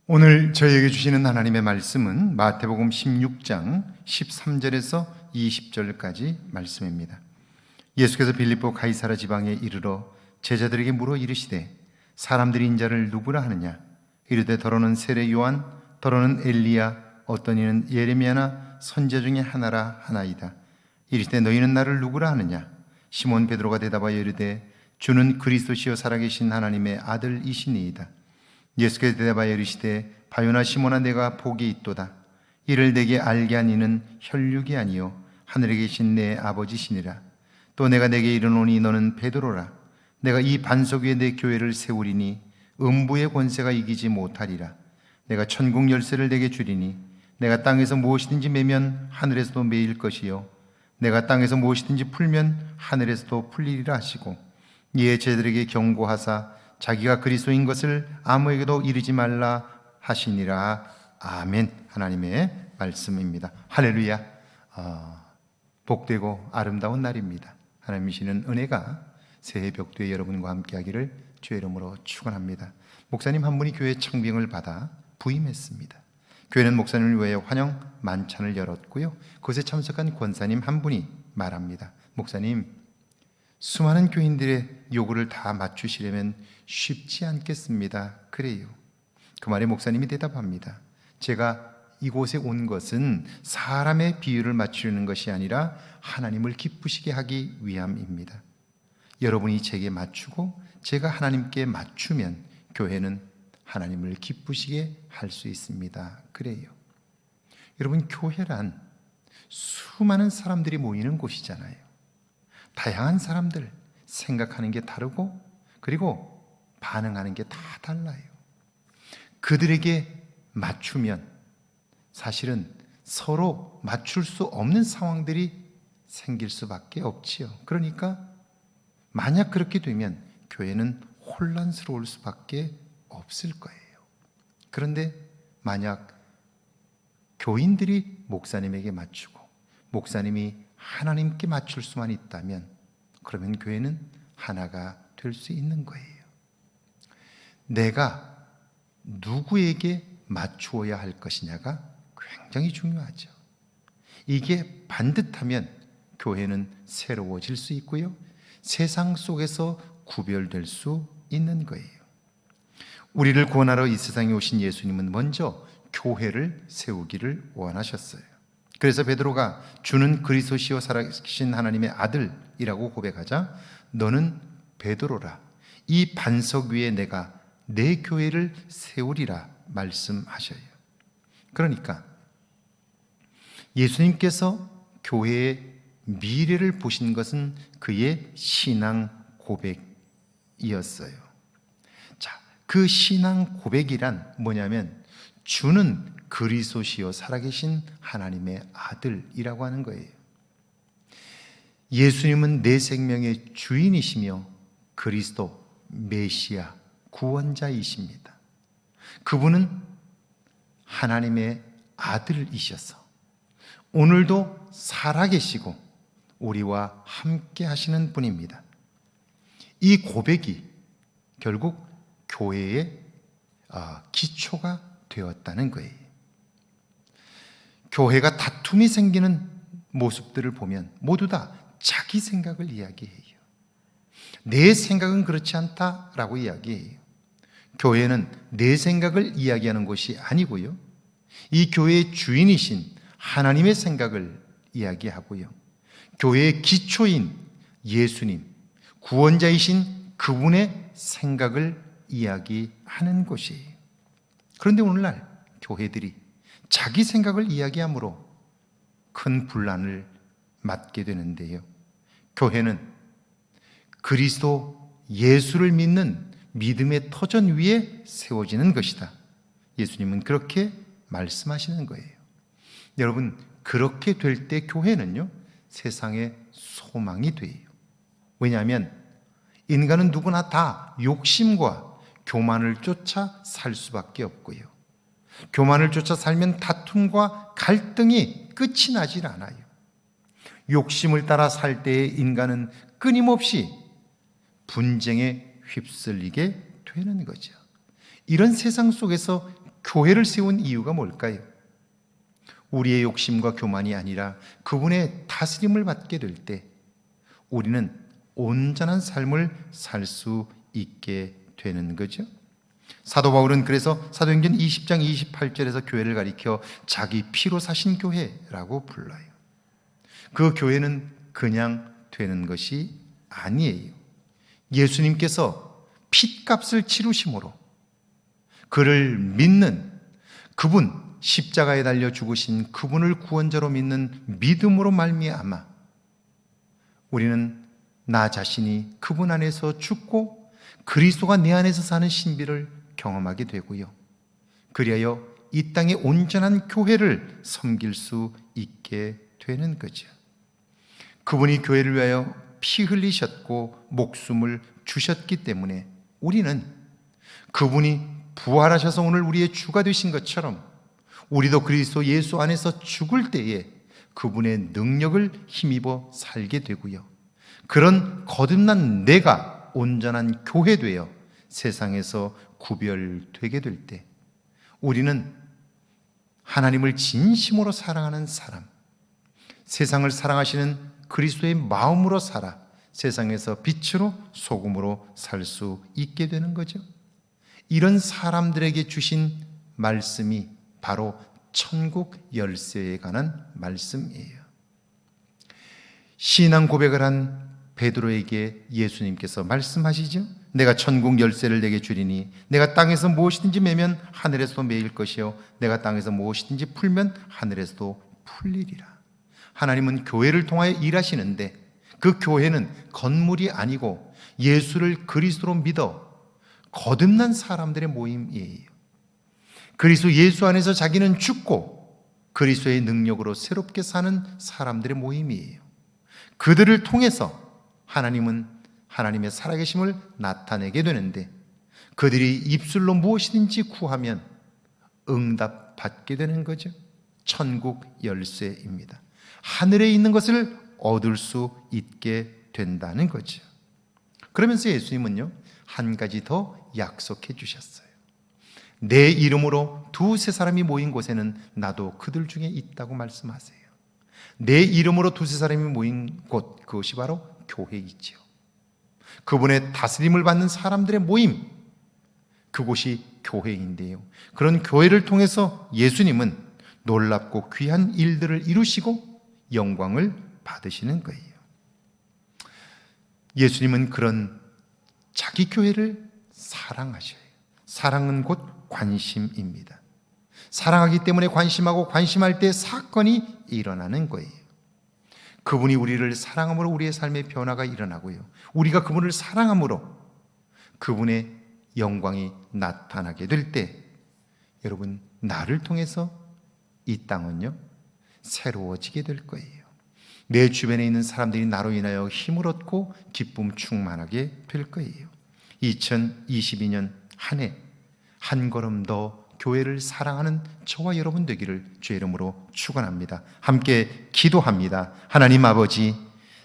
오늘 저희에게 주시는 하나님의 말씀은 마태복음 16장 13절에서 20절까지 말씀입니다. 예수께서 빌립보 가이사라 지방에 이르러 제자들에게 물어 이르시되 사람들이 인자를 누구라 하느냐? 이르되 더러는 세례 요한, 더러는 엘리야, 어떤 이는 예레미야나 선지자 중에 하나라 하나이다. 이르시되 너희는 나를 누구라 하느냐? 시몬 베드로가 대답하여 이르되 주는 그리스도시요 살아계신 하나님의 아들이시니이다. 예수께서 대답하여 이르시되 바요나 시몬아 내가 복이 있도다. 이를 내게 알게 한 이는 혈육이 아니요 하늘에 계신 내 아버지시니라. 또 내가 내게 이르노니 너는 베드로라. 내가 이 반석 위에 내 교회를 세우리니 음부의 권세가 이기지 못하리라. 내가 천국 열쇠를 내게 주리니 내가 땅에서 무엇이든지 매면 하늘에서도 매일 것이요 내가 땅에서 무엇이든지 풀면 하늘에서도 풀리리라 하시고 이에 제자들에게 경고하사 자기가 그리스도인 것을 아무에게도 이르지 말라 하시니라. 아멘. 하나님의 말씀입니다. 할렐루야. 복되고 아름다운 날입니다. 하나님 주시는 은혜가 새해 벽두에 여러분과 함께하기를 주의 이름으로 축원합니다. 목사님 한 분이 교회 청빙을 받아 부임했습니다. 교회는 목사님을 위해 환영 만찬을 열었고요. 그것에 참석한 권사님 한 분이 말합니다. 목사님, 수많은 교인들의 요구를 다 맞추시려면 쉽지 않겠습니다. 그래요. 그 말에 목사님이 대답합니다. 제가 이곳에 온 것은 사람의 비율을 맞추려는 것이 아니라 하나님을 기쁘시게 하기 위함입니다. 여러분이 제게 맞추고 제가 하나님께 맞추면 교회는 하나님을 기쁘시게 할 수 있습니다. 그래요. 여러분, 교회란 수많은 사람들이 모이는 곳이잖아요. 다양한 사람들, 생각하는 게 다르고 그리고 반응하는 게 다 달라요. 그들에게 맞추면 사실은 서로 맞출 수 없는 상황들이 생길 수밖에 없지요. 그러니까 만약 그렇게 되면 교회는 혼란스러울 수밖에 없을 거예요. 그런데 만약 교인들이 목사님에게 맞추고 목사님이 하나님께 맞출 수만 있다면 그러면 교회는 하나가 될 수 있는 거예요. 내가 누구에게 맞추어야 할 것이냐가 굉장히 중요하죠. 이게 반듯하면 교회는 새로워질 수 있고요. 세상 속에서 구별될 수 있는 거예요. 우리를 구원하러 이 세상에 오신 예수님은 먼저 교회를 세우기를 원하셨어요. 그래서 베드로가 주는 그리스도시요 살아계신 하나님의 아들이라고 고백하자 너는 베드로라. 이 반석 위에 내가 내 교회를 세우리라 말씀하셔요. 그러니까 예수님께서 교회의 미래를 보신 것은 그의 신앙 고백이었어요. 자, 그 신앙 고백이란 뭐냐면 주는 그리스도시요 살아계신 하나님의 아들이라고 하는 거예요. 예수님은 내 생명의 주인이시며 그리스도 메시아 구원자이십니다. 그분은 하나님의 아들이셔서 오늘도 살아계시고 우리와 함께 하시는 분입니다. 이 고백이 결국 교회의 기초가 되었다는 거예요. 교회가 다툼이 생기는 모습들을 보면 모두 다 자기 생각을 이야기해요. 내 생각은 그렇지 않다라고 이야기해요. 교회는 내 생각을 이야기하는 곳이 아니고요. 이 교회의 주인이신 하나님의 생각을 이야기하고요. 교회의 기초인 예수님, 구원자이신 그분의 생각을 이야기하는 곳이에요. 그런데 오늘날 교회들이 자기 생각을 이야기함으로 큰 분란을 맞게 되는데요. 교회는 그리스도 예수를 믿는 믿음의 터전 위에 세워지는 것이다. 예수님은 그렇게 말씀하시는 거예요. 여러분, 그렇게 될 때 교회는요, 세상의 소망이 돼요. 왜냐하면 인간은 누구나 다 욕심과 교만을 쫓아 살 수밖에 없고요. 교만을 쫓아 살면 다툼과 갈등이 끝이 나질 않아요. 욕심을 따라 살 때의 인간은 끊임없이 분쟁에 휩쓸리게 되는 거죠. 이런 세상 속에서 교회를 세운 이유가 뭘까요? 우리의 욕심과 교만이 아니라 그분의 다스림을 받게 될 때 우리는 온전한 삶을 살 수 있게 되는 거죠. 사도 바울은 그래서 사도행전 20장 28절에서 교회를 가리켜 자기 피로 사신 교회라고 불러요. 그 교회는 그냥 되는 것이 아니에요. 예수님께서 핏값을 치르심으로 그를 믿는 그분, 십자가에 달려 죽으신 그분을 구원자로 믿는 믿음으로 말미암아 우리는 나 자신이 그분 안에서 죽고 그리스도가 내 안에서 사는 신비를 경험하게 되고요. 그리하여 이 땅의 온전한 교회를 섬길 수 있게 되는 거죠. 그분이 교회를 위하여 피 흘리셨고 목숨을 주셨기 때문에 우리는 그분이 부활하셔서 오늘 우리의 주가 되신 것처럼 우리도 그리스도 예수 안에서 죽을 때에 그분의 능력을 힘입어 살게 되고요. 그런 거듭난 내가 온전한 교회 되어 세상에서 구별되게 될 때 우리는 하나님을 진심으로 사랑하는 사람, 세상을 사랑하시는 그리스도의 마음으로 살아 세상에서 빛으로 소금으로 살 수 있게 되는 거죠. 이런 사람들에게 주신 말씀이 바로 천국 열쇠에 관한 말씀이에요. 신앙 고백을 한 베드로에게 예수님께서 말씀하시죠. 내가 천국 열쇠를 내게 주리니 내가 땅에서 무엇이든지 매면 하늘에서도 매일 것이요 내가 땅에서 무엇이든지 풀면 하늘에서도 풀리리라. 하나님은 교회를 통하여 일하시는데 그 교회는 건물이 아니고 예수를 그리스도로 믿어 거듭난 사람들의 모임이에요. 그리스도 예수 안에서 자기는 죽고 그리스도의 능력으로 새롭게 사는 사람들의 모임이에요. 그들을 통해서 하나님은 하나님의 살아계심을 나타내게 되는데 그들이 입술로 무엇이든지 구하면 응답받게 되는 거죠. 천국 열쇠입니다. 하늘에 있는 것을 얻을 수 있게 된다는 거죠. 그러면서 예수님은요, 한 가지 더 약속해 주셨어요. 내 이름으로 두세 사람이 모인 곳에는 나도 그들 중에 있다고 말씀하세요. 내 이름으로 두세 사람이 모인 곳, 그것이 바로 교회이지요. 그분의 다스림을 받는 사람들의 모임, 그곳이 교회인데요. 그런 교회를 통해서 예수님은 놀랍고 귀한 일들을 이루시고 영광을 받으시는 거예요. 예수님은 그런 자기 교회를 사랑하셔요. 사랑은 곧 관심입니다. 사랑하기 때문에 관심하고 관심할 때 사건이 일어나는 거예요. 그분이 우리를 사랑함으로 우리의 삶의 변화가 일어나고요. 우리가 그분을 사랑함으로 그분의 영광이 나타나게 될 때 여러분, 나를 통해서 이 땅은요, 새로워지게 될 거예요. 내 주변에 있는 사람들이 나로 인하여 힘을 얻고 기쁨 충만하게 될 거예요. 2022년 한 해 한 걸음 더 교회를 사랑하는 저와 여러분 되기를 주의 이름으로 축원합니다. 함께 기도합니다. 하나님 아버지,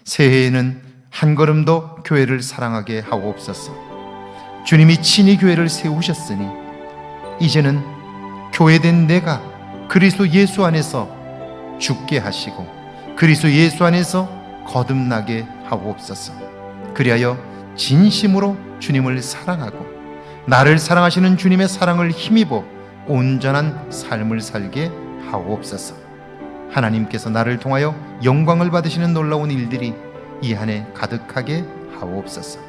새해에는 한 걸음 더 교회를 사랑하게 하옵소서. 주님이 친히 교회를 세우셨으니 이제는 교회된 내가 그리스도 예수 안에서 죽게 하시고 그리스도 예수 안에서 거듭나게 하옵소서. 그리하여 진심으로 주님을 사랑하고 나를 사랑하시는 주님의 사랑을 힘입어 온전한 삶을 살게 하옵소서. 하나님께서 나를 통하여 영광을 받으시는 놀라운 일들이 이 한 해 가득하게 하옵소서.